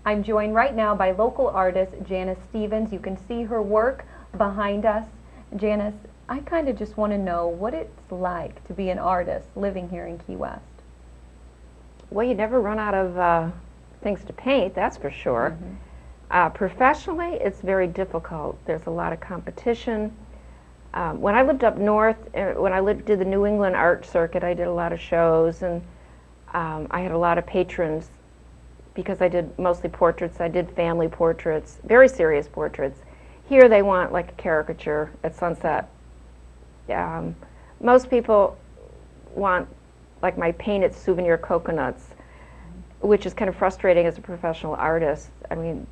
I'm joined right now by local artist Janice Stevens. You can see her work behind us. Janice, I kind of just want to know what it's like to be an artist living here in Key West. Well, you never run out of things to paint, that's for sure. Professionally, it's very difficult. There's a lot of competition. When I lived up north, when I did the New England art circuit, I did a lot of shows, and I had a lot of patrons because I did mostly portraits. I did family portraits, very serious portraits. Here they want like a caricature at Sunset. Most people want like my painted souvenir coconuts, which is kind of frustrating as a professional artist. I mean,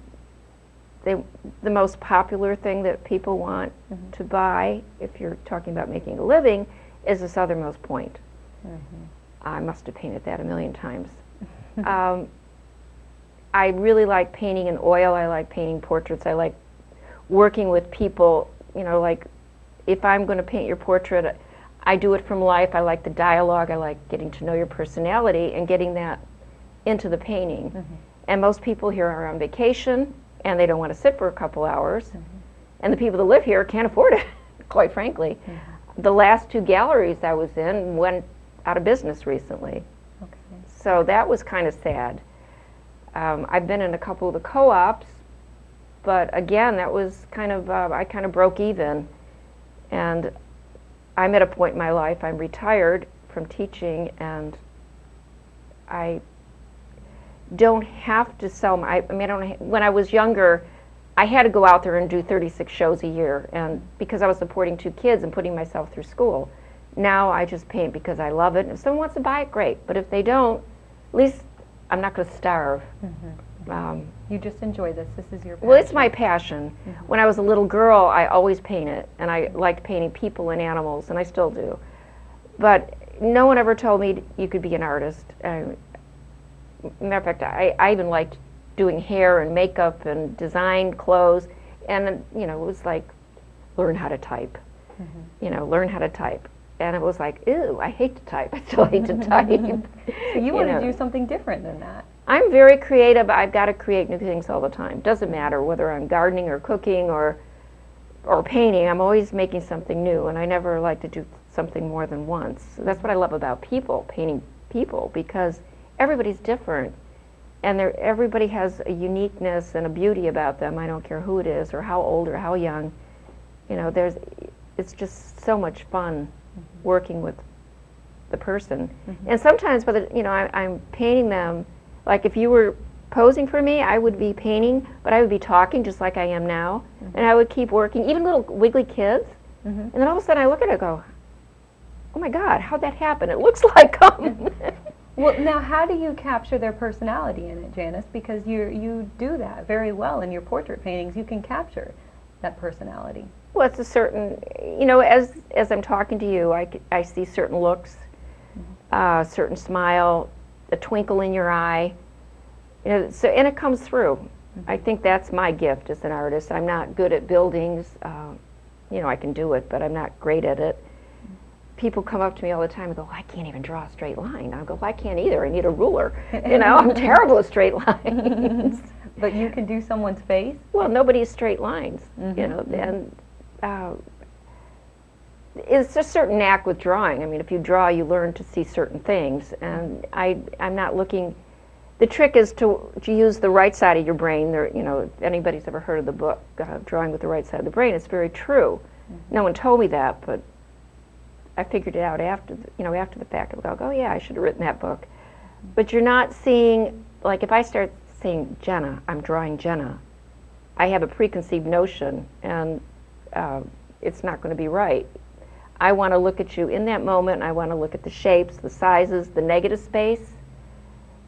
the most popular thing that people want to buy, if you're talking about making a living, is the southernmost point. I must have painted that a million times. I really like painting in oil. I like painting portraits. I like working with people. You know, like if I'm going to paint your portrait, I do it from life. I like the dialogue. I like getting to know your personality and getting that into the painting. And most people here are on vacation, and they don't want to sit for a couple hours. And the people that live here can't afford it, quite frankly. The last two galleries I was in went out of business recently. So that was kind of sad. I've been in a couple of the co-ops, but again, that was kind of, I kind of broke even. And I'm at a point in my life, I'm retired from teaching, and I don't have to sell my, I mean, I don't, when I was younger, I had to go out there and do 36 shows a year, and because I was supporting 2 kids and putting myself through school. Now I just paint because I love it, and if someone wants to buy it, great, but if they don't, at least I'm not going to starve. You just enjoy this. This is your passion. Well, it's my passion. When I was a little girl, I always painted, and I liked painting people and animals, and I still do. But no one ever told me you could be an artist. Matter of fact, I even liked doing hair and makeup and design clothes, and you know, it was like, learn how to type. You know, learn how to type. And it was like, ew, I hate to type. I still hate to type. So you want to do something different than that. I'm very creative. I've got to create new things all the time. Doesn't matter whether I'm gardening or cooking or painting. I'm always making something new, and I never like to do something more than once. So that's what I love about people, painting people, because everybody's different, and everybody has a uniqueness and a beauty about them. I don't care who it is or how old or how young. You know, it's just so much fun working with the person. And sometimes, you know, I'm painting them. Like if you were posing for me, I would be painting, but I would be talking just like I am now, and I would keep working, even little wiggly kids. And then all of a sudden I look at it and go, oh my God, how'd that happen? It looks like Well, now how do you capture their personality in it, Janice? Because you do that very well in your portrait paintings. You can capture that personality. Well, it's a certain, you know, as I'm talking to you, I see certain looks, certain smile, a twinkle in your eye, you know, so, and it comes through. I think that's my gift as an artist. I'm not good at buildings, you know, I can do it, but I'm not great at it. People come up to me all the time and go, I can't even draw a straight line. I go, well, I can't either. I need a ruler. You know, I'm terrible at straight lines. But you can do someone's face? Well, nobody's straight lines, you know, and it's a certain knack with drawing. I mean, if you draw, you learn to see certain things, and I'm not looking. The trick is to use the right side of your brain. There, you know, if anybody's ever heard of the book Drawing with the Right Side of the Brain, it's very true. No one told me that, but I figured it out after the fact. I go, oh yeah, I should have written that book. But you're not seeing, like if I start saying Jenna, I'm drawing Jenna, I have a preconceived notion, and it's not going to be right. I want to look at you in that moment. I want to look at the shapes, the sizes, the negative space.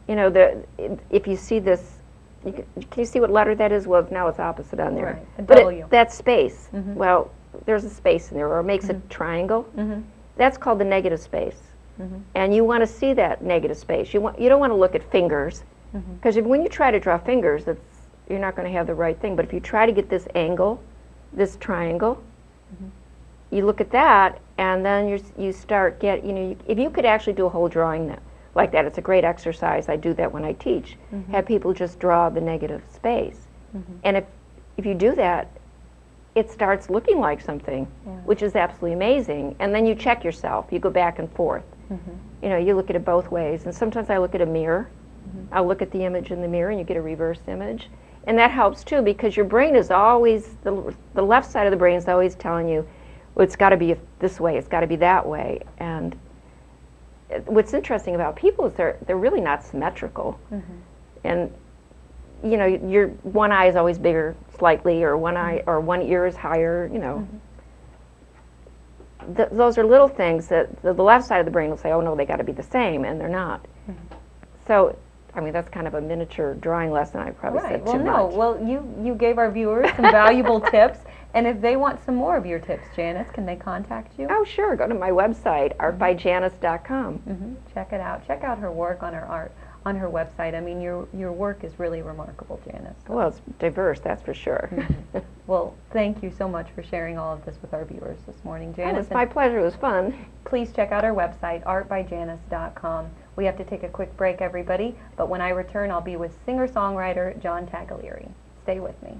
You know, if you see this, can you see what letter that is? Well, now it's opposite on there. Right, a W. That space, well, there's a space in there, or it makes a triangle. That's called the negative space. And you want to see that negative space. You don't want to look at fingers, because when you try to draw fingers, you're not going to have the right thing. But if you try to get this angle, this triangle, you look at that, and then you start if you could actually do a whole drawing now, like that. It's a great exercise. I do that when I teach. Have people just draw the negative space. And if you do that, it starts looking like something, which is absolutely amazing. And then you check yourself. You go back and forth. You know, you look at it both ways. And sometimes I look at a mirror. I'll look at the image in the mirror, and you get a reverse image. And that helps too, because your brain is always, the left side of the brain is always telling you, well, it's got to be this way, it's got to be that way. And what's interesting about people is they're really not symmetrical. And you know, your one eye is always bigger slightly, or one eye or one ear is higher, you know. Those are little things that the left side of the brain will say, oh no, they got to be the same, and they're not. So, I mean, that's kind of a miniature drawing lesson. I probably said too much. Well, you gave our viewers some valuable tips, and if they want some more of your tips, Janice, can they contact you? Oh, sure. Go to my website, artbyjanice.com. Check it out. Check out her work on her website. I mean, your work is really remarkable, Janice. So. Well, it's diverse, that's for sure. Well, thank you so much for sharing all of this with our viewers this morning, Janice. Oh, it's my pleasure. It was fun. Please check out our website, artbyjanice.com. We have to take a quick break, everybody, but when I return, I'll be with singer-songwriter John Taglieri. Stay with me.